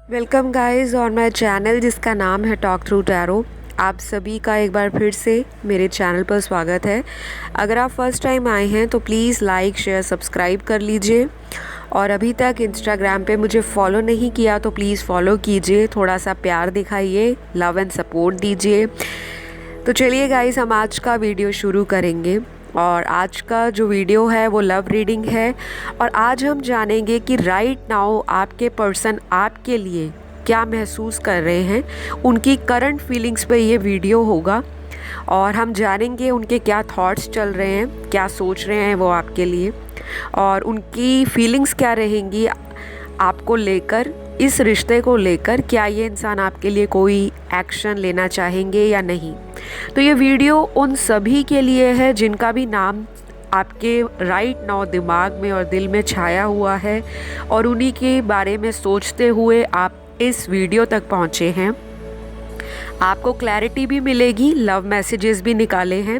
Welcome guys on my channel जिसका नाम है टॉक थ्रू टैरो। आप सभी का एक बार फिर से मेरे चैनल पर स्वागत है। अगर आप फर्स्ट टाइम आए हैं तो प्लीज़ लाइक शेयर सब्सक्राइब कर लीजिए और अभी तक इंस्टाग्राम पे मुझे फॉलो नहीं किया तो प्लीज़ फॉलो कीजिए, थोड़ा सा प्यार दिखाइए, लव एंड सपोर्ट दीजिए। तो चलिए गाइस, हम आज का वीडियो शुरू करेंगे और आज का जो वीडियो है वो लव रीडिंग है। और आज हम जानेंगे कि राइट नाउ आपके पर्सन आपके लिए क्या महसूस कर रहे हैं, उनकी करंट फीलिंग्स पे ये वीडियो होगा और हम जानेंगे उनके क्या थॉट्स चल रहे हैं, क्या सोच रहे हैं वो आपके लिए और उनकी फीलिंग्स क्या रहेंगी आपको लेकर, इस रिश्ते को लेकर। क्या ये इंसान आपके लिए कोई एक्शन लेना चाहेंगे या नहीं। तो ये वीडियो उन सभी के लिए है जिनका भी नाम आपके राइट नाउ दिमाग में और दिल में छाया हुआ है और उन्हीं के बारे में सोचते हुए आप इस वीडियो तक पहुँचे हैं। आपको क्लैरिटी भी मिलेगी, लव मैसेजेस भी निकाले हैं,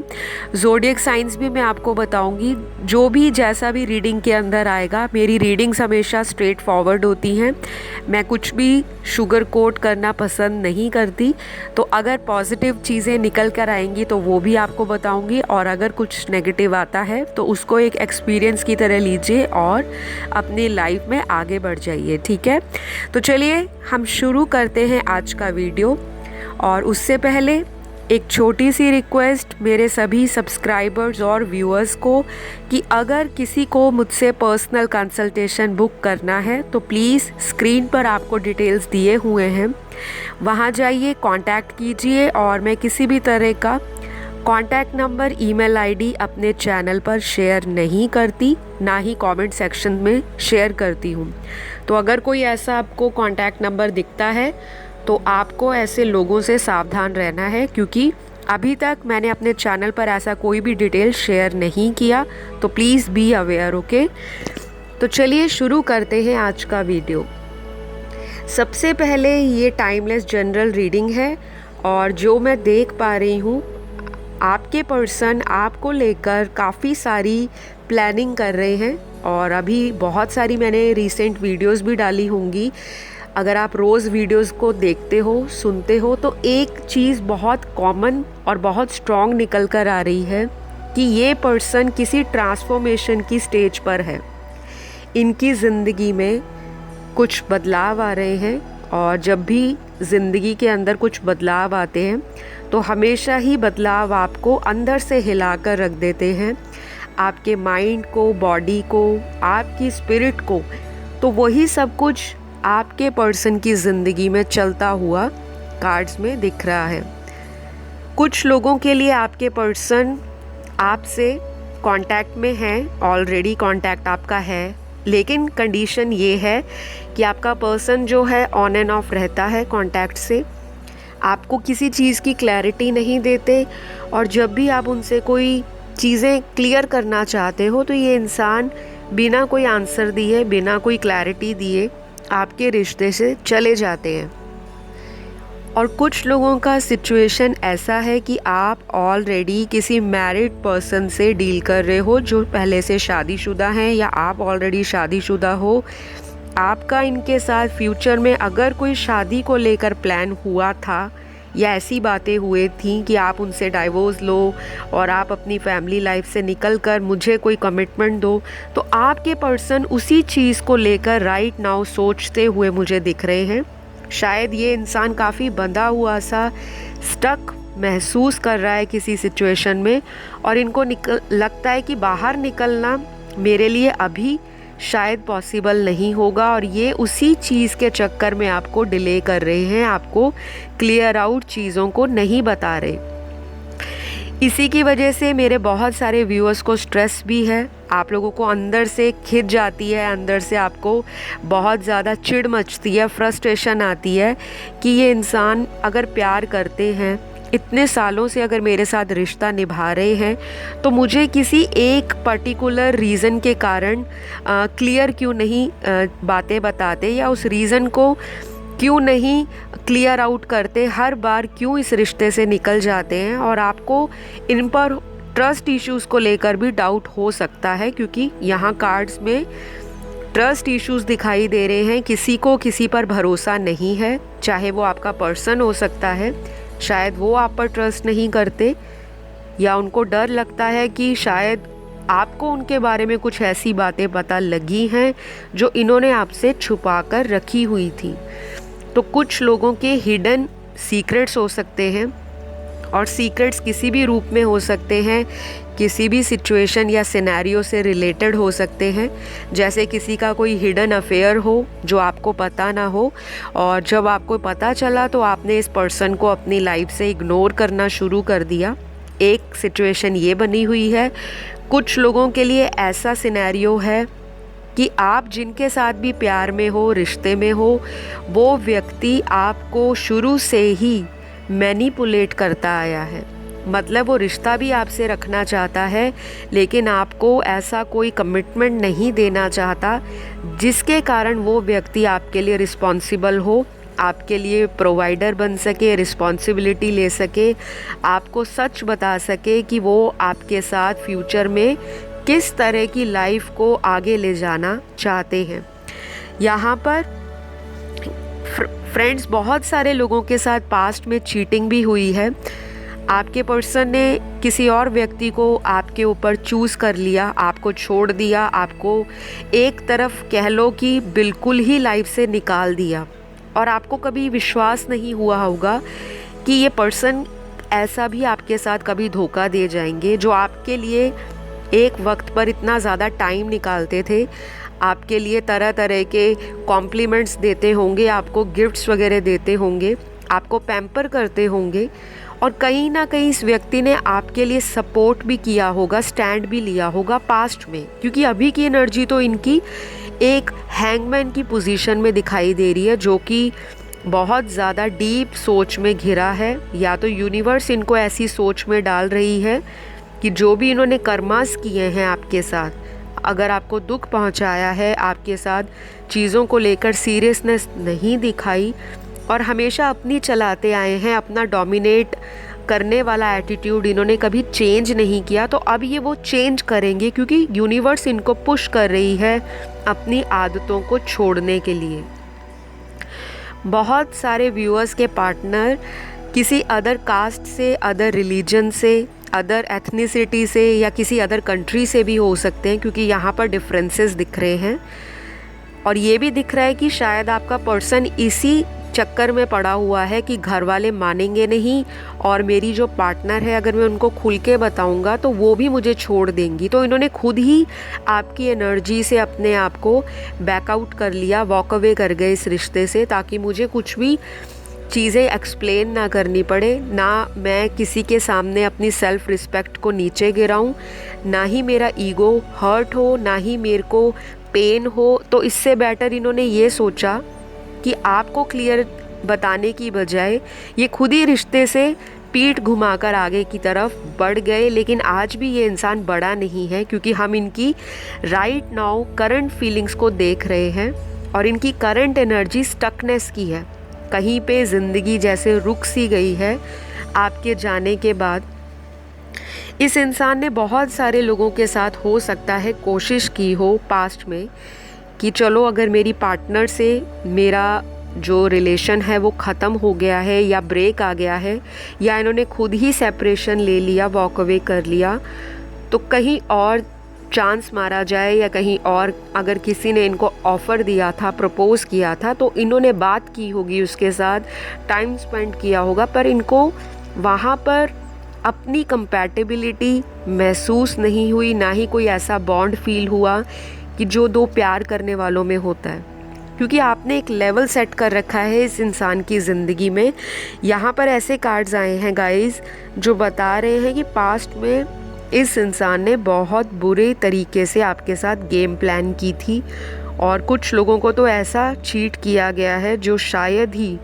ज़ोडिएक साइंस भी मैं आपको बताऊंगी। जो भी जैसा भी रीडिंग के अंदर आएगा, मेरी रीडिंग्स हमेशा स्ट्रेट फॉरवर्ड होती हैं। मैं कुछ भी शुगर कोट करना पसंद नहीं करती। तो अगर पॉजिटिव चीज़ें निकल कर आएंगी तो वो भी आपको बताऊंगी और अगर कुछ नेगेटिव आता है तो उसको एक एक्सपीरियंस की तरह लीजिए और अपनी लाइफ में आगे बढ़ जाइए, ठीक है। तो चलिए हम शुरू करते हैं आज का वीडियो। और उससे पहले एक छोटी सी रिक्वेस्ट मेरे सभी सब्सक्राइबर्स और व्यूअर्स को कि अगर किसी को मुझसे पर्सनल कंसल्टेशन बुक करना है तो प्लीज़ स्क्रीन पर आपको डिटेल्स दिए हुए हैं, वहाँ जाइए, कांटेक्ट कीजिए। और मैं किसी भी तरह का कांटेक्ट नंबर, ईमेल आईडी अपने चैनल पर शेयर नहीं करती, ना ही कमेंट सेक्शन में शेयर करती हूँ। तो अगर कोई ऐसा आपको कांटेक्ट नंबर दिखता है तो आपको ऐसे लोगों से सावधान रहना है, क्योंकि अभी तक मैंने अपने चैनल पर ऐसा कोई भी डिटेल शेयर नहीं किया। तो प्लीज़ बी अवेयर, ओके। तो चलिए शुरू करते हैं आज का वीडियो। सबसे पहले ये टाइमलेस जनरल रीडिंग है और जो मैं देख पा रही हूँ, आपके पर्सन आपको लेकर काफ़ी सारी प्लानिंग कर रहे हैं और अभी बहुत सारी मैंने रिसेंट वीडियोस भी डाली होंगी। अगर आप रोज़ वीडियोस को देखते हो, सुनते हो, तो एक चीज़ बहुत कॉमन और बहुत स्ट्रॉन्ग निकल कर आ रही है कि ये पर्सन किसी ट्रांसफॉर्मेशन की स्टेज पर है। इनकी ज़िंदगी में कुछ बदलाव आ रहे हैं और जब भी ज़िंदगी के अंदर कुछ बदलाव आते हैं तो हमेशा ही बदलाव आपको अंदर से हिला कर रख देते हैं, आपके माइंड को, बॉडी को, आपकी स्पिरिट को। तो वही सब कुछ आपके पर्सन की ज़िंदगी में चलता हुआ कार्ड्स में दिख रहा है। कुछ लोगों के लिए आपके पर्सन आपसे कांटेक्ट में हैं, ऑलरेडी कांटेक्ट आपका है, लेकिन कंडीशन ये है कि आपका पर्सन जो है ऑन एंड ऑफ रहता है कांटेक्ट से, आपको किसी चीज़ की क्लैरिटी नहीं देते और जब भी आप उनसे कोई चीज़ें क्लियर करना चाहते हो तो ये इंसान बिना कोई आंसर दिए, बिना कोई क्लैरिटी दिए आपके रिश्ते से चले जाते हैं। और कुछ लोगों का सिचुएशन ऐसा है कि आप ऑलरेडी किसी मैरिड पर्सन से डील कर रहे हो जो पहले से शादीशुदा हैं, या आप ऑलरेडी शादीशुदा हो। आपका इनके साथ फ्यूचर में अगर कोई शादी को लेकर प्लान हुआ था या ऐसी बातें हुई थी कि आप उनसे डाइवोर्स लो और आप अपनी फैमिली लाइफ से निकल कर मुझे कोई कमिटमेंट दो, तो आपके पर्सन उसी चीज़ को लेकर राइट नाउ सोचते हुए मुझे दिख रहे हैं। शायद ये इंसान काफ़ी बंधा हुआ सा, स्टक महसूस कर रहा है किसी सिचुएशन में और इनको लगता है कि बाहर निकलना मेरे लिए अभी शायद पॉसिबल नहीं होगा और ये उसी चीज़ के चक्कर में आपको डिले कर रहे हैं, आपको क्लियर आउट चीज़ों को नहीं बता रहे। इसी की वजह से मेरे बहुत सारे व्यूअर्स को स्ट्रेस भी है, आप लोगों को अंदर से खिंच जाती है, अंदर से आपको बहुत ज़्यादा चिढ़ मचती है, फ्रस्ट्रेशन आती है कि ये इंसान अगर प्यार करते हैं, इतने सालों से अगर मेरे साथ रिश्ता निभा रहे हैं, तो मुझे किसी एक पर्टिकुलर रीज़न के कारण क्लियर क्यों नहीं बातें बताते या उस रीज़न को क्यों नहीं क्लियर आउट करते, हर बार क्यों इस रिश्ते से निकल जाते हैं। और आपको इन पर ट्रस्ट इश्यूज़ को लेकर भी डाउट हो सकता है, क्योंकि यहाँ कार्ड्स में ट्रस्ट इश्यूज दिखाई दे रहे हैं, किसी को किसी पर भरोसा नहीं है, चाहे वो आपका पर्सन हो सकता है, शायद वो आप पर ट्रस्ट नहीं करते या उनको डर लगता है कि शायद आपको उनके बारे में कुछ ऐसी बातें पता लगी हैं जो इन्होंने आपसे छुपा कर रखी हुई थी। तो कुछ लोगों के हिडन सीक्रेट्स हो सकते हैं और सीक्रेट्स किसी भी रूप में हो सकते हैं, किसी भी सिचुएशन या सिनेरियो से रिलेटेड हो सकते हैं। जैसे किसी का कोई हिडन अफेयर हो जो आपको पता ना हो और जब आपको पता चला तो आपने इस पर्सन को अपनी लाइफ से इग्नोर करना शुरू कर दिया। एक सिचुएशन ये बनी हुई है। कुछ लोगों के लिए ऐसा सिनेरियो है कि आप जिनके साथ भी प्यार में हो, रिश्ते में हो, वो व्यक्ति आपको शुरू से ही मैनिपुलेट करता आया है। मतलब वो रिश्ता भी आपसे रखना चाहता है लेकिन आपको ऐसा कोई कमिटमेंट नहीं देना चाहता जिसके कारण वो व्यक्ति आपके लिए रिस्पॉन्सिबल हो, आपके लिए प्रोवाइडर बन सके, रिस्पॉन्सिबिलिटी ले सके, आपको सच बता सके कि वो आपके साथ फ्यूचर में किस तरह की लाइफ को आगे ले जाना चाहते हैं। यहाँ पर फ्रेंड्स, बहुत सारे लोगों के साथ पास्ट में चीटिंग भी हुई है। आपके पर्सन ने किसी और व्यक्ति को आपके ऊपर चूज़ कर लिया, आपको छोड़ दिया, आपको एक तरफ कह लो कि बिल्कुल ही लाइफ से निकाल दिया और आपको कभी विश्वास नहीं हुआ होगा कि ये पर्सन ऐसा भी आपके साथ कभी धोखा दे जाएंगे। जो आपके लिए एक वक्त पर इतना ज़्यादा टाइम निकालते थे, आपके लिए तरह तरह के कॉम्प्लीमेंट्स देते होंगे, आपको गिफ्ट्स वगैरह देते होंगे, आपको पैम्पर करते होंगे और कहीं ना कहीं इस व्यक्ति ने आपके लिए सपोर्ट भी किया होगा, स्टैंड भी लिया होगा पास्ट में। क्योंकि अभी की एनर्जी तो इनकी एक हैंगमैन की पोजीशन में दिखाई दे रही है जो कि बहुत ज़्यादा डीप सोच में घिरा है। या तो यूनिवर्स इनको ऐसी सोच में डाल रही है कि जो भी इन्होंने कर्मास किए हैं आपके साथ, अगर आपको दुख पहुंचाया है, आपके साथ चीज़ों को लेकर सीरियसनेस नहीं दिखाई और हमेशा अपनी चलाते आए हैं, अपना डोमिनेट करने वाला एटीट्यूड इन्होंने कभी चेंज नहीं किया, तो अब ये वो चेंज करेंगे क्योंकि यूनिवर्स इनको पुश कर रही है अपनी आदतों को छोड़ने के लिए। बहुत सारे व्यूअर्स के पार्टनर किसी अदर कास्ट से, अदर रिलीजन से, अदर एथनिसिटी से या किसी अदर कंट्री से भी हो सकते हैं क्योंकि यहाँ पर डिफरेंसेस दिख रहे हैं। और ये भी दिख रहा है कि शायद आपका पर्सन इसी चक्कर में पड़ा हुआ है कि घर वाले मानेंगे नहीं और मेरी जो पार्टनर है अगर मैं उनको खुल के बताऊंगा तो वो भी मुझे छोड़ देंगी। तो इन्होंने खुद ही आपकी एनर्जी से अपने आप को बैकआउट कर लिया, वॉक अवे कर गए इस रिश्ते से, ताकि मुझे कुछ भी चीज़ें एक्सप्लेन ना करनी पड़े, ना मैं किसी के सामने अपनी सेल्फ रिस्पेक्ट को नीचे गिराऊं, ना ही मेरा ईगो हर्ट हो, ना ही मेरे को पेन हो। तो इससे बेटर इन्होंने ये सोचा कि आपको क्लियर बताने की बजाय ये खुद ही रिश्ते से पीठ घुमाकर आगे की तरफ बढ़ गए। लेकिन आज भी ये इंसान बड़ा नहीं है क्योंकि हम इनकी राइट नाउ करंट फीलिंग्स को देख रहे हैं और इनकी करंट एनर्जी स्टकनेस की है। कहीं पे ज़िंदगी जैसे रुक सी गई है आपके जाने के बाद। इस इंसान ने बहुत सारे लोगों के साथ हो सकता है कोशिश की हो पास्ट में कि चलो अगर मेरी पार्टनर से मेरा जो रिलेशन है वो ख़त्म हो गया है या ब्रेक आ गया है या इन्होंने खुद ही सेपरेशन ले लिया, वॉक अवे कर लिया, तो कहीं और चांस मारा जाए या कहीं और अगर किसी ने इनको ऑफ़र दिया था, प्रपोज़ किया था तो इन्होंने बात की होगी उसके साथ, टाइम स्पेंड किया होगा, पर इनको वहाँ पर अपनी कंपैटिबिलिटी महसूस नहीं हुई, ना ही कोई ऐसा बॉन्ड फील हुआ कि जो दो प्यार करने वालों में होता है। क्योंकि आपने एक लेवल सेट कर रखा है इस इंसान की ज़िंदगी में। यहाँ पर ऐसे कार्ड्स आए हैं गाइस जो बता रहे हैं कि पास्ट में इस इंसान ने बहुत बुरे तरीके से आपके साथ गेम प्लान की थी और कुछ लोगों को तो ऐसा चीट किया गया है जो शायद ही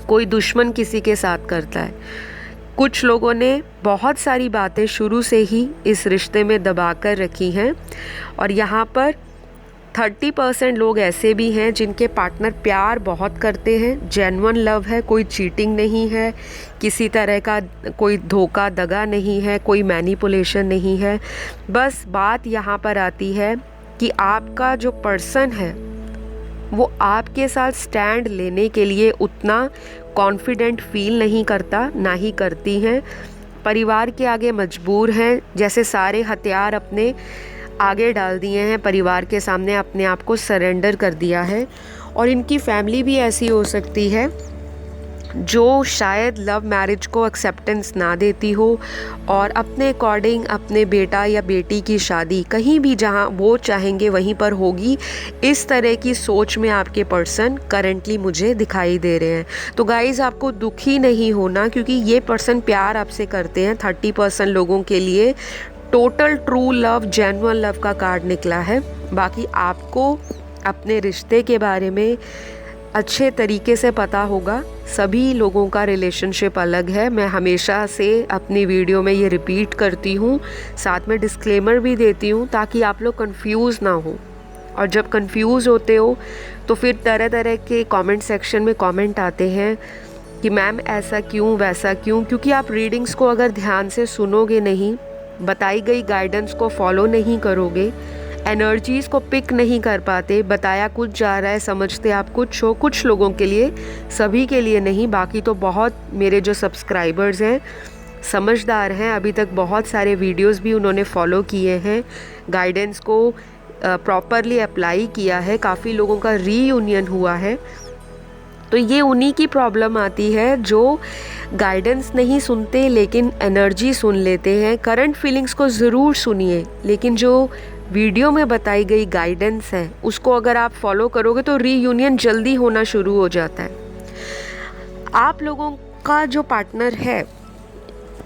कोई दुश्मन किसी के साथ करता है। कुछ लोगों ने बहुत सारी बातें शुरू से ही इस रिश्ते में दबा कर रखी हैं और यहाँ पर 30% लोग ऐसे भी हैं जिनके पार्टनर प्यार बहुत करते हैं, जेन्युइन लव है, कोई चीटिंग नहीं है, किसी तरह का कोई धोखा दगा नहीं है, कोई मैनिपुलेशन नहीं है। बस बात यहाँ पर आती है कि आपका जो पर्सन है वो आपके साथ स्टैंड लेने के लिए उतना कॉन्फिडेंट फील नहीं करता, ना ही करती हैं। परिवार के आगे मजबूर हैं, जैसे सारे हथियार अपने आगे डाल दिए हैं, परिवार के सामने अपने आप को सरेंडर कर दिया है। और इनकी फैमिली भी ऐसी हो सकती है जो शायद लव मैरिज को एक्सेप्टेंस ना देती हो और अपने अकॉर्डिंग अपने बेटा या बेटी की शादी कहीं भी जहां वो चाहेंगे वहीं पर होगी। इस तरह की सोच में आपके पर्सन करंटली मुझे दिखाई दे रहे हैं। तो गाइज़, आपको दुखी नहीं होना, क्योंकि ये पर्सन प्यार आपसे करते हैं। 30% लोगों के लिए total true love, genuine love का कार्ड निकला है। बाकी आपको अपने रिश्ते के बारे में अच्छे तरीके से पता होगा। सभी लोगों का रिलेशनशिप अलग है। मैं हमेशा से अपनी वीडियो में ये रिपीट करती हूँ, साथ में डिस्क्लेमर भी देती हूँ ताकि आप लोग कंफ्यूज ना हो। और जब कंफ्यूज होते हो तो फिर तरह तरह के कमेंट सेक्शन में कमेंट आते हैं कि मैम ऐसा क्यों, वैसा क्यों। क्योंकि आप रीडिंग्स को अगर ध्यान से सुनोगे नहीं, बताई गई गाइडेंस को फॉलो नहीं करोगे, एनर्जीज़ को पिक नहीं कर पाते, बताया कुछ जा रहा है, समझते आप कुछ हो। कुछ लोगों के लिए, सभी के लिए नहीं। बाकी तो बहुत मेरे जो सब्सक्राइबर्स हैं समझदार हैं, अभी तक बहुत सारे वीडियोस भी उन्होंने फॉलो किए हैं, गाइडेंस को प्रॉपरली अप्लाई किया है, काफ़ी लोगों का रीयूनियन हुआ है। तो ये उन्हीं की प्रॉब्लम आती है जो गाइडेंस नहीं सुनते लेकिन एनर्जी सुन लेते हैं। करंट फीलिंग्स को ज़रूर सुनिए, लेकिन जो वीडियो में बताई गई गाइडेंस है उसको अगर आप फॉलो करोगे तो रीयूनियन जल्दी होना शुरू हो जाता है। आप लोगों का जो पार्टनर है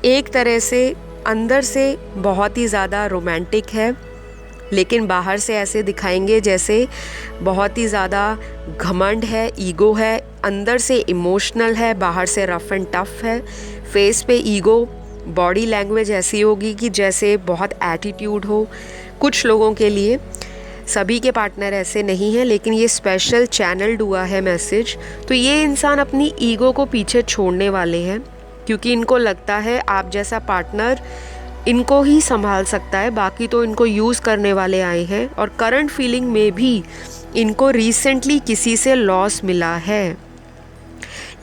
एक तरह से अंदर से बहुत ही ज़्यादा रोमांटिक है, लेकिन बाहर से ऐसे दिखाएंगे जैसे बहुत ही ज़्यादा घमंड है, ईगो है। अंदर से इमोशनल है, बाहर से रफ एंड टफ है। फेस पे ईगो, बॉडी लैंग्वेज ऐसी होगी कि जैसे बहुत एटीट्यूड हो। कुछ लोगों के लिए, सभी के पार्टनर ऐसे नहीं हैं, लेकिन ये स्पेशल चैनल्ड हुआ है मैसेज। तो ये इंसान अपनी ईगो को पीछे छोड़ने वाले हैं, क्योंकि इनको लगता है आप जैसा पार्टनर इनको ही संभाल सकता है, बाकी तो इनको यूज़ करने वाले आए हैं। और करंट फीलिंग में भी इनको रिसेंटली किसी से लॉस मिला है।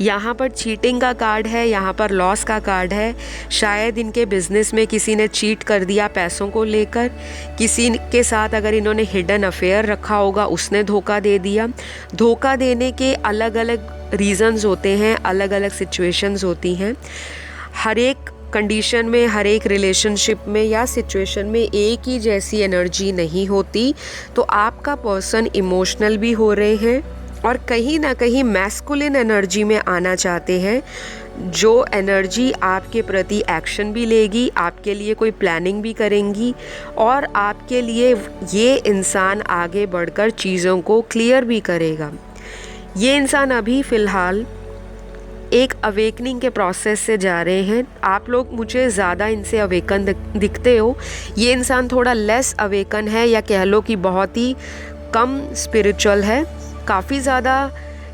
यहाँ पर चीटिंग का कार्ड है, यहाँ पर लॉस का कार्ड है। शायद इनके बिजनेस में किसी ने चीट कर दिया पैसों को लेकर, किसी के साथ अगर इन्होंने हिडन अफेयर रखा होगा उसने धोखा दे दिया। धोखा देने के अलग अलग रीज़न्स होते हैं, अलग अलग सिचुएशंस होती हैं। हर एक कंडीशन में, हर एक रिलेशनशिप में या सिचुएशन में एक ही जैसी एनर्जी नहीं होती। तो आपका पर्सन इमोशनल भी हो रहे हैं और कहीं ना कहीं मैस्कुलिन एनर्जी में आना चाहते हैं, जो एनर्जी आपके प्रति एक्शन भी लेगी, आपके लिए कोई प्लानिंग भी करेंगी और आपके लिए ये इंसान आगे बढ़कर चीज़ों को क्लियर भी करेगा। ये इंसान अभी फ़िलहाल एक अवेकनिंग के प्रोसेस से जा रहे हैं। आप लोग मुझे ज़्यादा इनसे अवेकन दिखते हो, ये इंसान थोड़ा लेस अवेकन है, या कह लो कि बहुत ही कम स्पिरिचुअल है। काफ़ी ज़्यादा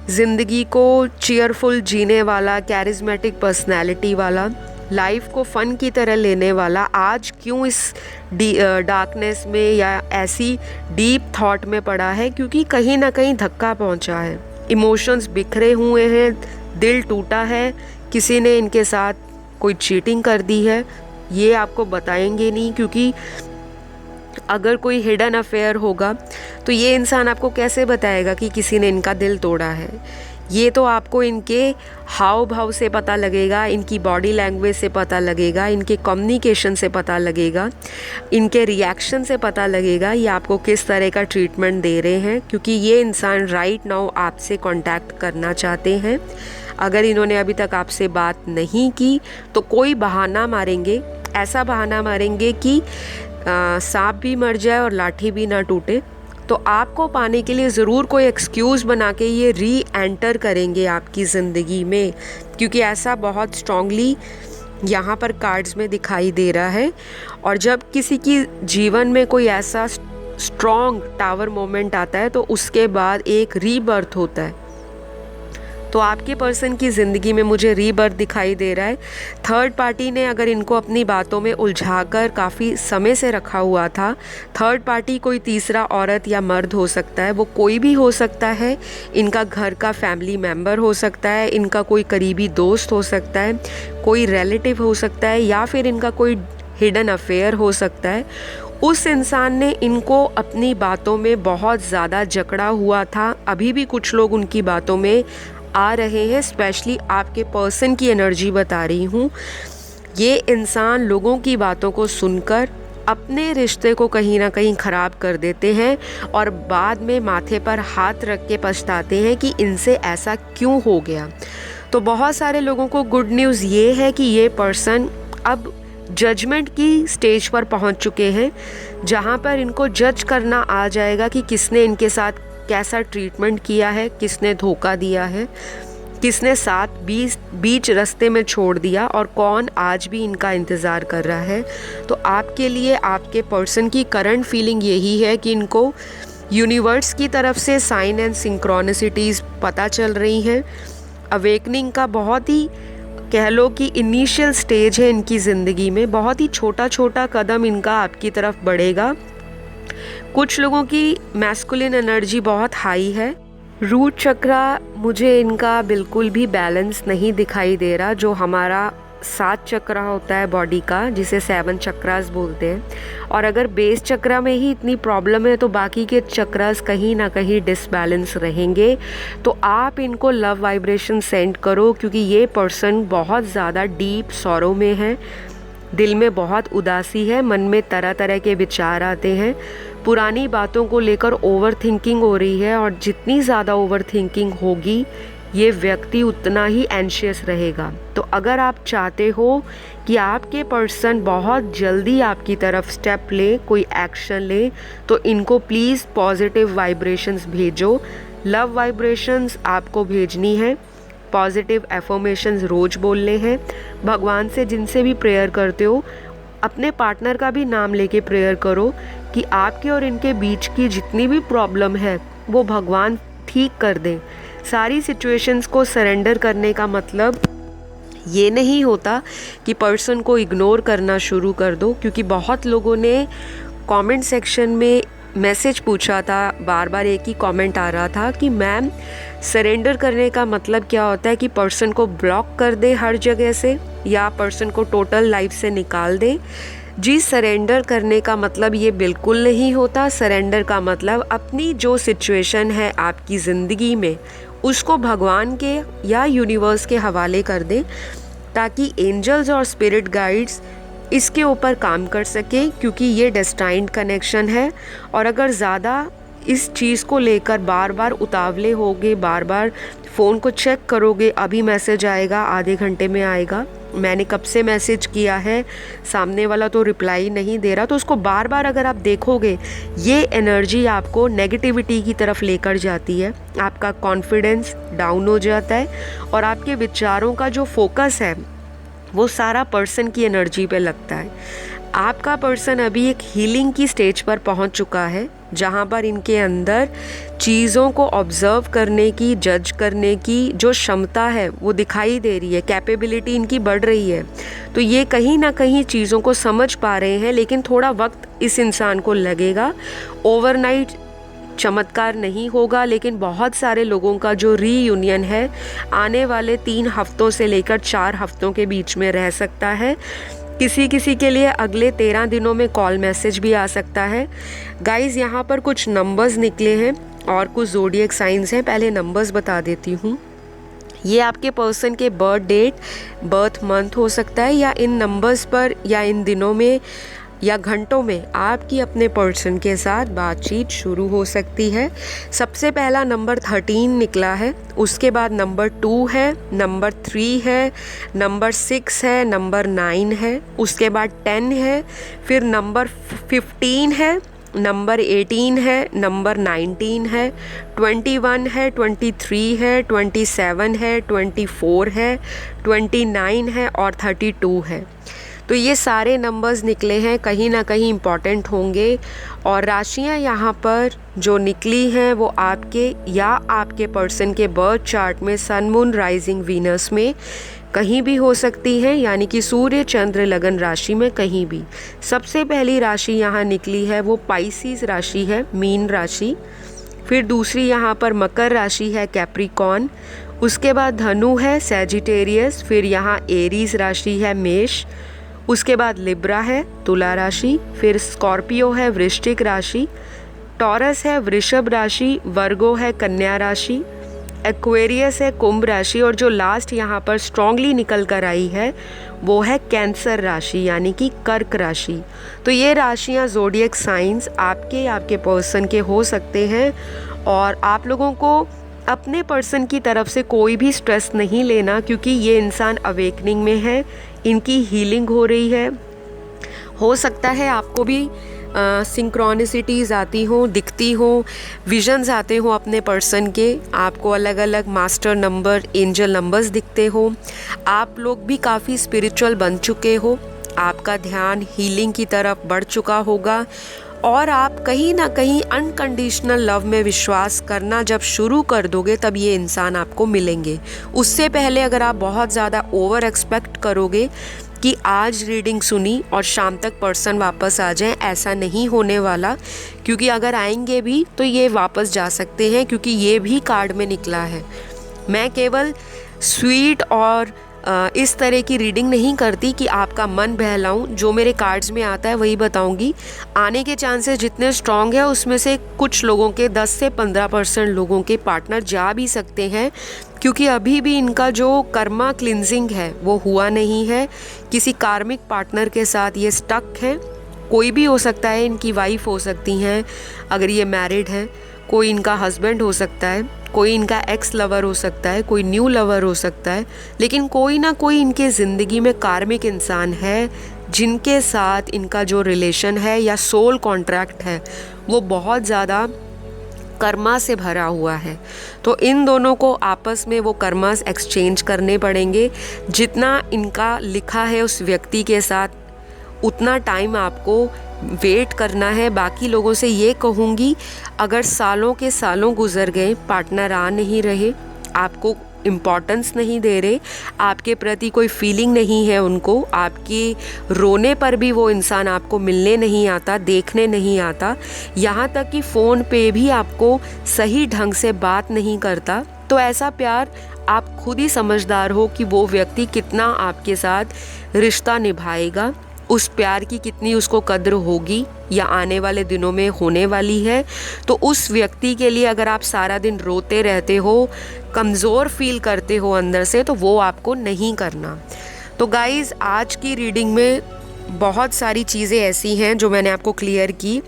ज़िंदगी को चीयरफुल जीने वाला, कैरिज्मेटिक पर्सनैलिटी वाला, लाइफ को फ़न की तरह लेने वाला। आज क्यों इस डार्कनेस में या ऐसी डीप थॉट में पड़ा है? क्योंकि कहीं ना कहीं धक्का पहुंचा है, इमोशंस बिखरे हुए हैं, दिल टूटा है, किसी ने इनके साथ कोई चीटिंग कर दी है। ये आपको बताएंगे नहीं, क्योंकि अगर कोई हिडन अफेयर होगा तो ये इंसान आपको कैसे बताएगा कि किसी ने इनका दिल तोड़ा है? ये तो आपको इनके हाव भाव से पता लगेगा, इनकी बॉडी लैंग्वेज से पता लगेगा, इनके कम्युनिकेशन से पता लगेगा, इनके रिएक्शन से पता लगेगा ये आपको किस तरह का ट्रीटमेंट दे रहे हैं। क्योंकि ये इंसान राइट नाउ आपसे कांटेक्ट करना चाहते हैं। अगर इन्होंने अभी तक आपसे बात नहीं की तो कोई बहाना मारेंगे, ऐसा बहाना मारेंगे कि सांप भी मर जाए और लाठी भी ना टूटे। तो आपको पाने के लिए ज़रूर कोई एक्सक्यूज़ बना के ये री एंटर करेंगे आपकी ज़िंदगी में, क्योंकि ऐसा बहुत स्ट्रॉन्गली यहाँ पर कार्ड्स में दिखाई दे रहा है। और जब किसी की जीवन में कोई ऐसा स्ट्रॉन्ग टावर मोमेंट आता है तो उसके बाद एक रीबर्थ होता है। तो आपके पर्सन की ज़िंदगी में मुझे रीबर्थ दिखाई दे रहा है। थर्ड पार्टी ने अगर इनको अपनी बातों में उलझाकर काफ़ी समय से रखा हुआ था, थर्ड पार्टी कोई तीसरा औरत या मर्द हो सकता है, वो कोई भी हो सकता है, इनका घर का फैमिली मेम्बर हो सकता है, इनका कोई करीबी दोस्त हो सकता है, कोई रिलेटिव हो सकता है, या फिर इनका कोई हिडन अफेयर हो सकता है। उस इंसान ने इनको अपनी बातों में बहुत ज़्यादा जकड़ा हुआ था। अभी भी कुछ लोग उनकी बातों में आ रहे हैं, स्पेशली आपके पर्सन की एनर्जी बता रही हूँ। ये इंसान लोगों की बातों को सुनकर अपने रिश्ते को कहीं ना कहीं ख़राब कर देते हैं और बाद में माथे पर हाथ रख के पछताते हैं कि इनसे ऐसा क्यों हो गया। तो बहुत सारे लोगों को गुड न्यूज़ ये है कि ये पर्सन अब जजमेंट की स्टेज पर पहुंच चुके हैं, जहां पर इनको जज करना आ जाएगा कि किसने इनके साथ कैसा ट्रीटमेंट किया है, किसने धोखा दिया है, किसने साथ बीच रास्ते में छोड़ दिया और कौन आज भी इनका इंतज़ार कर रहा है। तो आपके लिए आपके पर्सन की करंट फीलिंग यही है कि इनको यूनिवर्स की तरफ से साइन एंड सिंक्रोनिसिटीज़ पता चल रही हैं। अवेकनिंग का बहुत ही कह लो कि इनिशियल स्टेज है इनकी ज़िंदगी में, बहुत ही छोटा छोटा कदम इनका आपकी तरफ बढ़ेगा। कुछ लोगों की मैस्कुलिन एनर्जी बहुत हाई है। रूट चक्रा मुझे इनका बिल्कुल भी बैलेंस नहीं दिखाई दे रहा, जो हमारा 7 चक्रा होता है बॉडी का, जिसे 7 चक्रास बोलते हैं। और अगर बेस चक्रा में ही इतनी प्रॉब्लम है तो बाकी के चक्रास कहीं ना कहीं डिसबैलेंस रहेंगे। तो आप इनको लव वाइब्रेशन सेंड करो, क्योंकि ये पर्सन बहुत ज़्यादा डीप सॉरो में है, दिल में बहुत उदासी है, मन में तरह तरह के विचार आते हैं, पुरानी बातों को लेकर ओवर थिंकिंग हो रही है। और जितनी ज़्यादा ओवर थिंकिंग होगी ये व्यक्ति उतना ही एंशियस रहेगा। तो अगर आप चाहते हो कि आपके पर्सन बहुत जल्दी आपकी तरफ स्टेप ले, कोई एक्शन ले, तो इनको प्लीज़ पॉजिटिव वाइब्रेशंस भेजो। लव वाइब्रेशंस आपको भेजनी है, पॉजिटिव एफर्मेशंस रोज़ बोलने हैं। भगवान से जिनसे भी प्रेयर करते हो, अपने पार्टनर का भी नाम लेके प्रेयर करो कि आपके और इनके बीच की जितनी भी प्रॉब्लम है वो भगवान ठीक कर दें। सारी सिचुएशंस को सरेंडर करने का मतलब ये नहीं होता कि पर्सन को इग्नोर करना शुरू कर दो, क्योंकि बहुत लोगों ने कमेंट सेक्शन में मैसेज पूछा था, बार बार एक ही कमेंट आ रहा था कि मैम सरेंडर करने का मतलब क्या होता है, कि पर्सन को ब्लॉक कर दे हर जगह से या पर्सन को टोटल लाइफ से निकाल दे। जी, सरेंडर करने का मतलब ये बिल्कुल नहीं होता। सरेंडर का मतलब अपनी जो सिचुएशन है आपकी ज़िंदगी में उसको भगवान के या यूनिवर्स के हवाले कर दें, ताकि एंजल्स और स्पिरिट गाइड्स इसके ऊपर काम कर सके, क्योंकि ये डेस्टाइन्ड कनेक्शन है। और अगर ज़्यादा इस चीज़ को लेकर बार बार उतावले होगे, बार बार फ़ोन को चेक करोगे, अभी मैसेज आएगा, आधे घंटे में आएगा, मैंने कब से मैसेज किया है, सामने वाला तो रिप्लाई नहीं दे रहा, तो उसको बार बार अगर आप देखोगे, ये एनर्जी आपको नेगेटिविटी की तरफ लेकर जाती है। आपका कॉन्फिडेंस डाउन हो जाता है और आपके विचारों का जो फोकस है वो सारा पर्सन की एनर्जी पे लगता है। आपका पर्सन अभी एक हीलिंग की स्टेज पर पहुंच चुका है, जहां पर इनके अंदर चीज़ों को ऑब्ज़र्व करने की, जज करने की जो क्षमता है वो दिखाई दे रही है, कैपेबिलिटी इनकी बढ़ रही है। तो ये कहीं ना कहीं चीज़ों को समझ पा रहे हैं, लेकिन थोड़ा वक्त इस इंसान को लगेगा। ओवरनाइट चमत्कार नहीं होगा, लेकिन बहुत सारे लोगों का जो रीयूनियन है आने वाले 3 हफ्तों से लेकर 4 हफ्तों के बीच में रह सकता है। किसी किसी के लिए अगले 13 दिनों में कॉल मैसेज भी आ सकता है। गाइज़, यहाँ पर कुछ नंबर्स निकले हैं और कुछ ज़ोडिएक साइंस हैं। पहले नंबर्स बता देती हूँ। ये आपके पर्सन के बर्थ डेट, बर्थ मंथ हो सकता है, या इन नंबर्स पर या इन दिनों में या घंटों में आपकी अपने पर्सन के साथ बातचीत शुरू हो सकती है। सबसे पहला नंबर 13 निकला है, उसके बाद नंबर 2 है, नंबर 3 है, नंबर 6 है, नंबर 9 है, उसके बाद 10 है, फिर नंबर 15 है, नंबर 18 है, नंबर 19 है, 21 है, 23 है, 27 है, 24 है, 29 है और 32 है। तो ये सारे नंबर्स निकले हैं, कहीं ना कहीं इम्पॉर्टेंट होंगे। और राशियाँ यहाँ पर जो निकली हैं वो आपके या आपके पर्सन के बर्थ चार्ट में सन मून राइजिंग वीनस में कहीं भी हो सकती हैं, यानी कि सूर्य चंद्र लगन राशि में कहीं भी। सबसे पहली राशि यहाँ निकली है वो पाइसिस राशि है, मीन राशि। फिर दूसरी यहाँ पर मकर राशि है, कैप्रिकॉर्न। उसके बाद धनु है, सैजिटेरियस। फिर यहाँ एरीज राशि है, मेष। उसके बाद लिब्रा है, तुला राशि। फिर स्कॉर्पियो है, वृश्चिक राशि। टॉरस है, वृषभ राशि। वर्गो है, कन्या राशि। एक्वेरियस है, कुंभ राशि। और जो लास्ट यहाँ पर स्ट्रांगली निकल कर आई है वो है कैंसर राशि, यानी कि कर्क राशि। तो ये राशियाँ ज़ोडिएक साइंस आपके पर्सन के हो सकते हैं। और आप लोगों को अपने पर्सन की तरफ से कोई भी स्ट्रेस नहीं लेना, क्योंकि ये इंसान अवेकनिंग में है, इनकी हीलिंग हो रही है। हो सकता है आपको भी सिंक्रोनिसिटीज़ आती हों, दिखती हों, विजन्स आते हों अपने पर्सन के, आपको अलग अलग मास्टर नंबर, एंजल नंबर्स दिखते हों। आप लोग भी काफ़ी स्पिरिचुअल बन चुके हो, आपका ध्यान हीलिंग की तरफ बढ़ चुका होगा और आप कहीं ना कहीं अनकंडीशनल लव में विश्वास करना जब शुरू कर दोगे तब ये इंसान आपको मिलेंगे। उससे पहले अगर आप बहुत ज़्यादा ओवर एक्सपेक्ट करोगे कि आज रीडिंग सुनी और शाम तक पर्सन वापस आ जाए, ऐसा नहीं होने वाला। क्योंकि अगर आएंगे भी तो ये वापस जा सकते हैं, क्योंकि ये भी कार्ड में निकला है। मैं केवल स्वीट और इस तरह की रीडिंग नहीं करती कि आपका मन बहलाऊं। जो मेरे कार्ड्स में आता है वही बताऊंगी। आने के चांसेस जितने स्ट्रॉन्ग है उसमें से कुछ लोगों के 10 से 15% लोगों के पार्टनर जा भी सकते हैं, क्योंकि अभी भी इनका जो कर्मा क्लिनजिंग है वो हुआ नहीं है। किसी कार्मिक पार्टनर के साथ ये स्टक है। कोई भी हो सकता है, इनकी वाइफ हो सकती हैं अगर ये मैरिड है, कोई इनका हस्बैंड हो सकता है, कोई इनका एक्स लवर हो सकता है, कोई न्यू लवर हो सकता है, लेकिन कोई ना कोई इनके ज़िंदगी में कार्मिक इंसान है जिनके साथ इनका जो रिलेशन है या सोल कॉन्ट्रैक्ट है वो बहुत ज़्यादा कर्मा से भरा हुआ है। तो इन दोनों को आपस में वो कर्मास एक्सचेंज करने पड़ेंगे। जितना इनका लिखा है उस व्यक्ति के साथ उतना टाइम आपको वेट करना है। बाकी लोगों से ये कहूँगी, अगर सालों के सालों गुजर गए, पार्टनर आ नहीं रहे, आपको इम्पोर्टेंस नहीं दे रहे, आपके प्रति कोई फीलिंग नहीं है उनको, आपके रोने पर भी वो इंसान आपको मिलने नहीं आता, देखने नहीं आता, यहाँ तक कि फ़ोन पे भी आपको सही ढंग से बात नहीं करता, तो ऐसा प्यार आप खुद ही समझदार हो कि वो व्यक्ति कितना आपके साथ रिश्ता निभाएगा, उस प्यार की कितनी उसको कद्र होगी या आने वाले दिनों में होने वाली है। तो उस व्यक्ति के लिए अगर आप सारा दिन रोते रहते हो, कमज़ोर फील करते हो अंदर से, तो वो आपको नहीं करना। तो गाइज़, आज की रीडिंग में बहुत सारी चीज़ें ऐसी हैं जो मैंने आपको क्लियर की।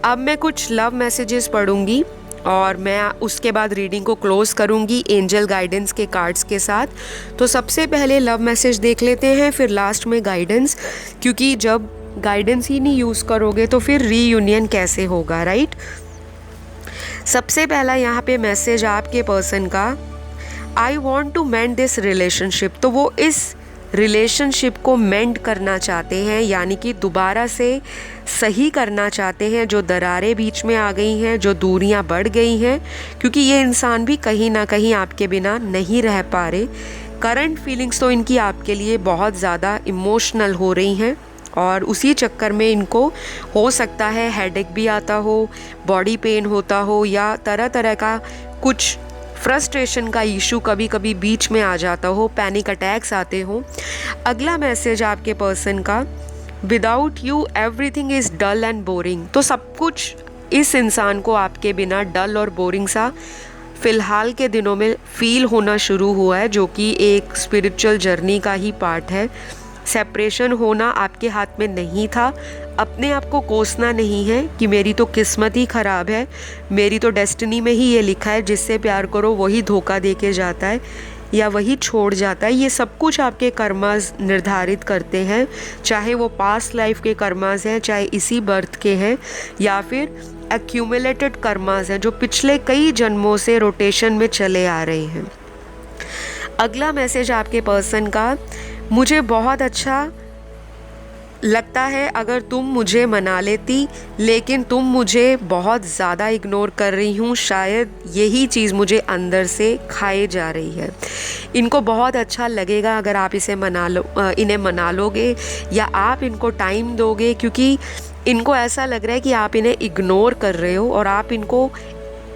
अब मैं कुछ लव मैसेजेस पढ़ूंगी और मैं उसके बाद रीडिंग को क्लोज़ करूंगी एंजल गाइडेंस के कार्ड्स के साथ। तो सबसे पहले लव मैसेज देख लेते हैं, फिर लास्ट में गाइडेंस, क्योंकि जब गाइडेंस ही नहीं यूज़ करोगे तो फिर रीयूनियन कैसे होगा, राइट। सबसे पहला यहाँ पे मैसेज आपके पर्सन का, I want to mend this relationship. तो वो इस रिलेशनशिप को मेंड करना चाहते हैं, यानी कि दोबारा से सही करना चाहते हैं जो दरारें बीच में आ गई हैं, जो दूरियां बढ़ गई हैं, क्योंकि ये इंसान भी कहीं ना कहीं आपके बिना नहीं रह पा रहे। करंट फीलिंग्स तो इनकी आपके लिए बहुत ज़्यादा इमोशनल हो रही हैं और उसी चक्कर में इनको हो सकता है हेडेक भी आता हो, बॉडी पेन होता हो, या तरह तरह का कुछ फ्रस्ट्रेशन का इशू कभी कभी बीच में आ जाता हो, पैनिक अटैक्स आते हो। अगला मैसेज आपके पर्सन का, without you everything is dull and boring. तो सब कुछ इस इंसान को आपके बिना डल और बोरिंग सा फ़िलहाल के दिनों में फील होना शुरू हुआ है, जो कि एक स्पिरिचुअल जर्नी का ही पार्ट है। सेपरेशन होना आपके हाथ में नहीं था। अपने आप को कोसना नहीं है कि मेरी तो किस्मत ही ख़राब है, मेरी तो डेस्टिनी में ही ये लिखा है, जिससे प्यार करो वही धोखा दे के जाता है या वही छोड़ जाता है। ये सब कुछ आपके कर्मास निर्धारित करते हैं, चाहे वो पास्ट लाइफ के कर्मास हैं, चाहे इसी बर्थ के हैं, या फिर एक्यूमुलेटेड कर्मास हैं जो पिछले कई जन्मों से रोटेशन में चले आ रहे हैं। अगला मैसेज आपके पर्सन का, मुझे बहुत अच्छा लगता है अगर तुम मुझे मना लेती, लेकिन तुम मुझे बहुत ज़्यादा इग्नोर कर रही हूँ, शायद यही चीज़ मुझे अंदर से खाए जा रही है। इनको बहुत अच्छा लगेगा अगर आप इन्हें मना लोगे या आप इनको टाइम दोगे, क्योंकि इनको ऐसा लग रहा है कि आप इन्हें इग्नोर कर रहे हो और आप इनको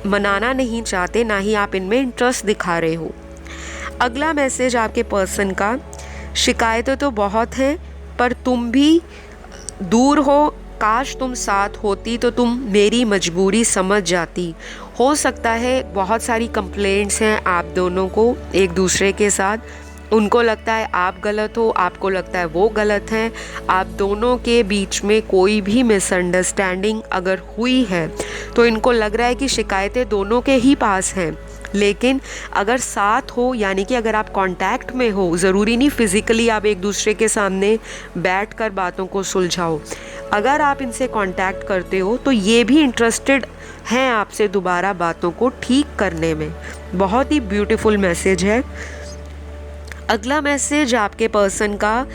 मनाना नहीं चाहते, ना ही आप इनमें इंटरेस्ट दिखा रहे हो। अगला मैसेज आपके पर्सन का, शिकायतें तो बहुत हैं पर तुम भी दूर हो, काश तुम साथ होती तो तुम मेरी मजबूरी समझ जाती। हो सकता है बहुत सारी कंप्लेंट्स हैं आप दोनों को एक दूसरे के साथ, उनको लगता है आप गलत हो, आपको लगता है वो गलत हैं, आप दोनों के बीच में कोई भी मिसअंडरस्टैंडिंग अगर हुई है तो इनको लग रहा है कि शिकायतें दोनों के ही पास हैं। लेकिन अगर साथ हो, यानी कि अगर आप कांटेक्ट में हो, ज़रूरी नहीं फिज़िकली आप एक दूसरे के सामने बैठकर बातों को सुलझाओ, अगर आप इनसे कांटेक्ट करते हो तो ये भी इंटरेस्टेड हैं आपसे दोबारा बातों को ठीक करने में। बहुत ही ब्यूटीफुल मैसेज है। अगला मैसेज आपके पर्सन का,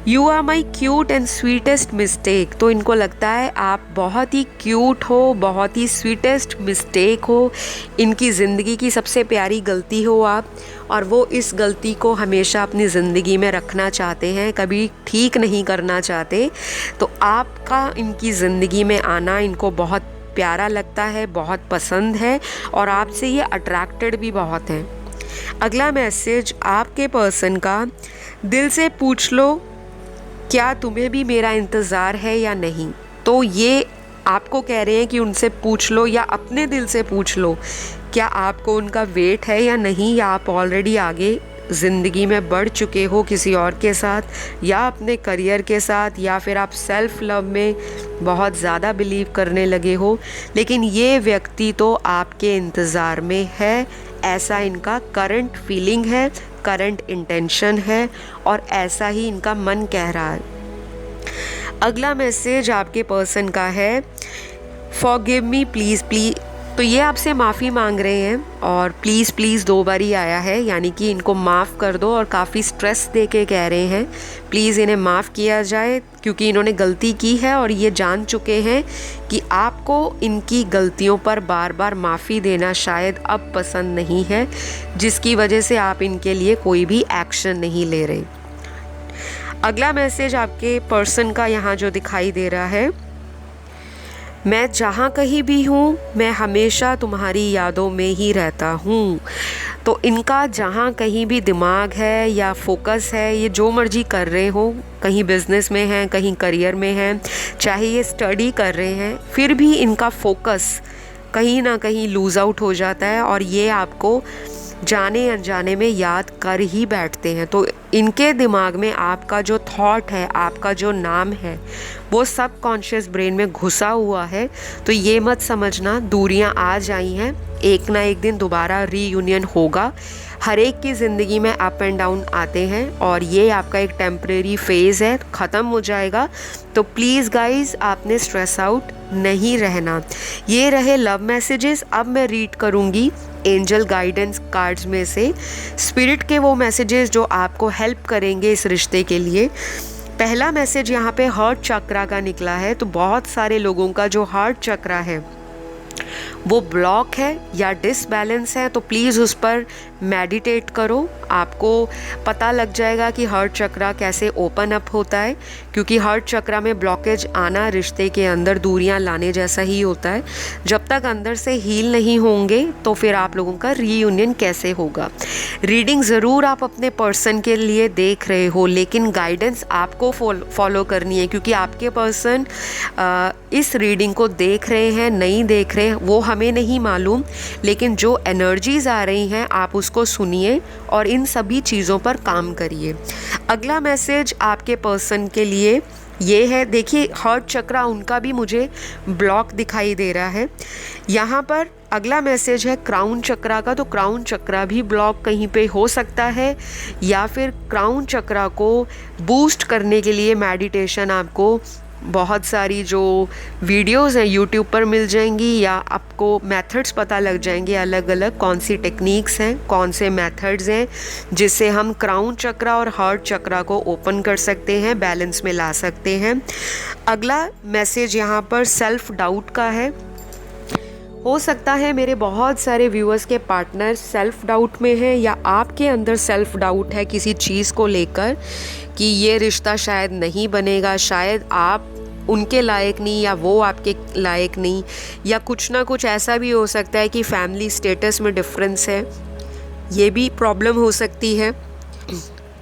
you are my cute and sweetest mistake. तो इनको लगता है आप बहुत ही क्यूट हो, बहुत ही स्वीटेस्ट मिस्टेक हो, इनकी ज़िंदगी की सबसे प्यारी गलती हो आप, और वो इस गलती को हमेशा अपनी ज़िंदगी में रखना चाहते हैं, कभी ठीक नहीं करना चाहते। तो आपका इनकी ज़िंदगी में आना इनको बहुत प्यारा लगता है, बहुत पसंद है और आपसे ये अट्रैक्टेड भी बहुत हैं। अगला मैसेज आपके पर्सन का, दिल से पूछ लो क्या तुम्हें भी मेरा इंतज़ार है या नहीं। तो ये आपको कह रहे हैं कि उनसे पूछ लो या अपने दिल से पूछ लो क्या आपको उनका वेट है या नहीं, या आप ऑलरेडी आगे ज़िंदगी में बढ़ चुके हो किसी और के साथ, या अपने करियर के साथ, या फिर आप सेल्फ़ लव में बहुत ज़्यादा बिलीव करने लगे हो। लेकिन ये व्यक्ति तो आपके इंतज़ार में है, ऐसा इनका करंट फीलिंग है, करंट इंटेंशन है और ऐसा ही इनका मन कह रहा है। अगला मैसेज आपके पर्सन का है, फॉरगिव मी प्लीज़ प्लीज़। तो ये आपसे माफ़ी मांग रहे हैं और प्लीज़ प्लीज़ 2 बार ही आया है, यानी कि इनको माफ़ कर दो और काफ़ी स्ट्रेस दे के कह रहे हैं प्लीज़ इन्हें माफ़ किया जाए, क्योंकि इन्होंने गलती की है और ये जान चुके हैं कि आपको इनकी गलतियों पर बार बार माफ़ी देना शायद अब पसंद नहीं है, जिसकी वजह से आप इनके लिए कोई भी एक्शन नहीं ले रहे। अगला मैसेज आपके पर्सन का यहाँ जो दिखाई दे रहा है, मैं जहाँ कहीं भी हूँ मैं हमेशा तुम्हारी यादों में ही रहता हूँ। तो इनका जहाँ कहीं भी दिमाग है या फोकस है, ये जो मर्जी कर रहे हो, कहीं बिजनेस में हैं, कहीं करियर में हैं, चाहे ये स्टडी कर रहे हैं, फिर भी इनका फोकस कहीं ना कहीं लूज़ आउट हो जाता है और ये आपको जाने अनजाने में याद कर ही बैठते हैं। तो इनके दिमाग में आपका जो थॉट है, आपका जो नाम है, वो सब कॉन्शियस ब्रेन में घुसा हुआ है। तो ये मत समझना दूरियां आज आई हैं, एक ना एक दिन दोबारा रीयूनियन होगा। हर एक की ज़िंदगी में अप एंड डाउन आते हैं और ये आपका एक टेम्परेरी फेज़ है, ख़त्म हो जाएगा। तो प्लीज़ गाइज़, आपने स्ट्रेस आउट नहीं रहना। ये रहे लव मैसेजेस। अब मैं रीड करूँगी एंजल गाइडेंस कार्ड्स में से स्पिरिट के वो मैसेजेस जो आपको हेल्प करेंगे इस रिश्ते के लिए। पहला मैसेज यहाँ पे हार्ट चक्रा का निकला है। तो बहुत सारे लोगों का जो हार्ट चक्रा है वो ब्लॉक है या डिसबैलेंस है, तो प्लीज़ उस पर मेडिटेट करो, आपको पता लग जाएगा कि हार्ट चक्रा कैसे ओपन अप होता है। क्योंकि हार्ट चक्रा में ब्लॉकेज आना रिश्ते के अंदर दूरियां लाने जैसा ही होता है। जब तक अंदर से हील नहीं होंगे तो फिर आप लोगों का रीयूनियन कैसे होगा। रीडिंग ज़रूर आप अपने पर्सन के लिए देख रहे हो, लेकिन गाइडेंस आपको फॉलो करनी है, क्योंकि आपके पर्सन इस रीडिंग को देख रहे हैं नहीं देख रहे वो हमें नहीं मालूम, लेकिन जो एनर्जीज़ आ रही हैं आप उसको सुनिए और इन सभी चीज़ों पर काम करिए। अगला मैसेज आपके पर्सन के लिए ये है, देखिए हार्ट चक्रा उनका भी मुझे ब्लॉक दिखाई दे रहा है यहाँ पर। अगला मैसेज है क्राउन चक्रा का। तो क्राउन चक्रा भी ब्लॉक कहीं पे हो सकता है, या फिर क्राउन चक्रा को बूस्ट करने के लिए मेडिटेशन आपको बहुत सारी जो वीडियोस हैं यूट्यूब पर मिल जाएंगी, या आपको मेथड्स पता लग जाएंगे अलग अलग, कौन सी टेक्निक्स हैं, कौन से मेथड्स हैं जिससे हम क्राउन चक्रा और हार्ट चक्रा को ओपन कर सकते हैं, बैलेंस में ला सकते हैं। अगला मैसेज यहाँ पर सेल्फ डाउट का है। हो सकता है मेरे बहुत सारे व्यूअर्स के पार्टनर सेल्फ डाउट में हैं, या आपके अंदर सेल्फ डाउट है किसी चीज़ को लेकर कि ये रिश्ता शायद नहीं बनेगा, शायद आप उनके लायक नहीं या वो आपके लायक नहीं, या कुछ ना कुछ ऐसा भी हो सकता है कि फैमिली स्टेटस में डिफरेंस है, ये भी प्रॉब्लम हो सकती है।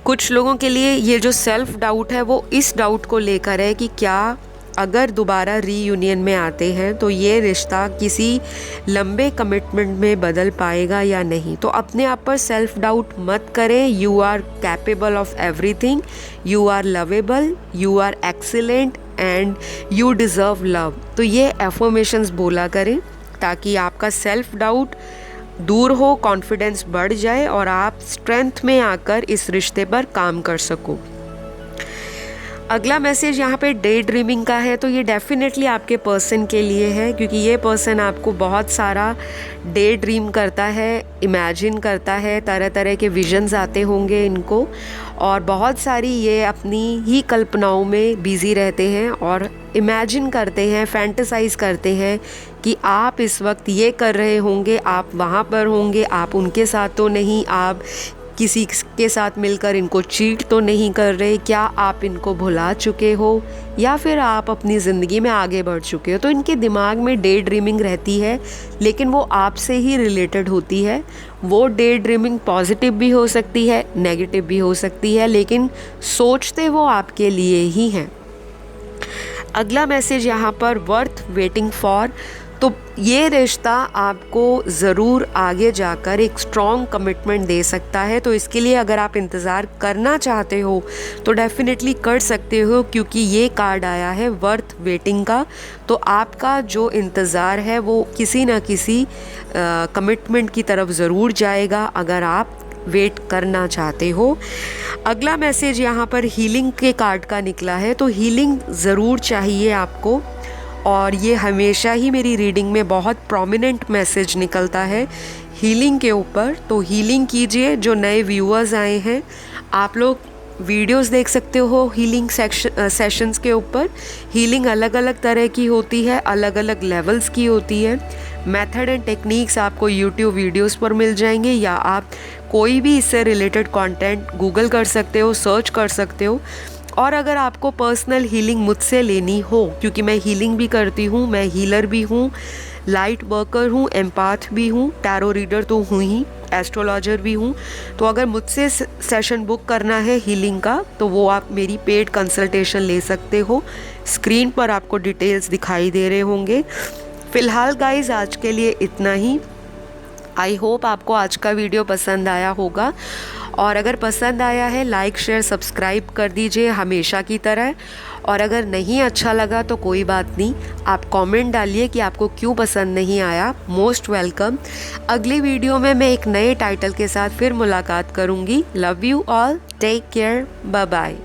कुछ लोगों के लिए ये जो सेल्फ डाउट है वो इस डाउट को लेकर है कि क्या अगर दोबारा रीयूनियन में आते हैं तो ये रिश्ता किसी लंबे कमिटमेंट में बदल पाएगा या नहीं। तो अपने आप पर सेल्फ डाउट मत करें। You are capable of everything, you are lovable, you are excellent and you deserve love. तो ये एफर्मेशंस बोला करें ताकि आपका सेल्फ डाउट दूर हो, कॉन्फिडेंस बढ़ जाए और आप स्ट्रेंथ में आकर इस रिश्ते पर काम कर सको। अगला मैसेज यहाँ पे डे ड्रीमिंग का है। तो ये डेफिनेटली आपके पर्सन के लिए है, क्योंकि ये पर्सन आपको बहुत सारा डे ड्रीम करता है, इमेजिन करता है, तरह तरह के विजन्स आते होंगे इनको, और बहुत सारी ये अपनी ही कल्पनाओं में बिज़ी रहते हैं और इमेजिन करते हैं, फैंटेसाइज करते हैं कि आप इस वक्त ये कर रहे होंगे, आप वहाँ पर होंगे, आप उनके साथ तो नहीं, आप किसी के साथ मिलकर इनको चीट तो नहीं कर रहे, क्या आप इनको भुला चुके हो या फिर आप अपनी ज़िंदगी में आगे बढ़ चुके हो। तो इनके दिमाग में डे ड्रीमिंग रहती है, लेकिन वो आपसे ही रिलेटेड होती है। वो डे ड्रीमिंग पॉजिटिव भी हो सकती है, नेगेटिव भी हो सकती है, लेकिन सोचते वो आपके लिए ही हैं। अगला मैसेज यहाँ पर वर्थ वेटिंग फॉर। तो ये रिश्ता आपको ज़रूर आगे जाकर एक स्ट्रॉन्ग कमिटमेंट दे सकता है। तो इसके लिए अगर आप इंतज़ार करना चाहते हो तो डेफिनेटली कर सकते हो, क्योंकि ये कार्ड आया है वर्थ वेटिंग का। तो आपका जो इंतज़ार है वो किसी न किसी कमिटमेंट की तरफ ज़रूर जाएगा अगर आप वेट करना चाहते हो। अगला मैसेज यहाँ पर हीलिंग के कार्ड का निकला है। तो हीलिंग ज़रूर चाहिए आपको, और ये हमेशा ही मेरी रीडिंग में बहुत प्रोमिनेंट मैसेज निकलता है हीलिंग के ऊपर। तो हीलिंग कीजिए। जो नए व्यूअर्स आए हैं, आप लोग वीडियोस देख सकते हो हीलिंग सेशंस के ऊपर। हीलिंग अलग अलग तरह की होती है, अलग अलग लेवल्स की होती है। मेथड एंड टेक्निक्स आपको यूट्यूब वीडियोस पर मिल जाएंगे, या आप कोई भी इससे रिलेटेड कंटेंट गूगल कर सकते हो, सर्च कर सकते हो। और अगर आपको पर्सनल हीलिंग मुझसे लेनी हो, क्योंकि मैं हीलिंग भी करती हूँ, मैं हीलर भी हूँ, लाइट वर्कर हूँ, एम्पाथ भी हूँ, टैरो रीडर तो हूँ ही, एस्ट्रोलॉजर भी हूँ। तो अगर मुझसे सेशन बुक करना है हीलिंग का, तो वो आप मेरी पेड कंसल्टेशन ले सकते हो। स्क्रीन पर आपको डिटेल्स दिखाई दे रहे होंगे। फ़िलहाल गाइज आज के लिए इतना ही। आई होप आपको आज का वीडियो पसंद आया होगा, और अगर पसंद आया है लाइक शेयर सब्सक्राइब कर दीजिए हमेशा की तरह। और अगर नहीं अच्छा लगा तो कोई बात नहीं, आप कमेंट डालिए कि आपको क्यों पसंद नहीं आया। Most welcome. अगली वीडियो में मैं एक नए टाइटल के साथ फिर मुलाकात करूँगी। Love you all, take care, bye bye.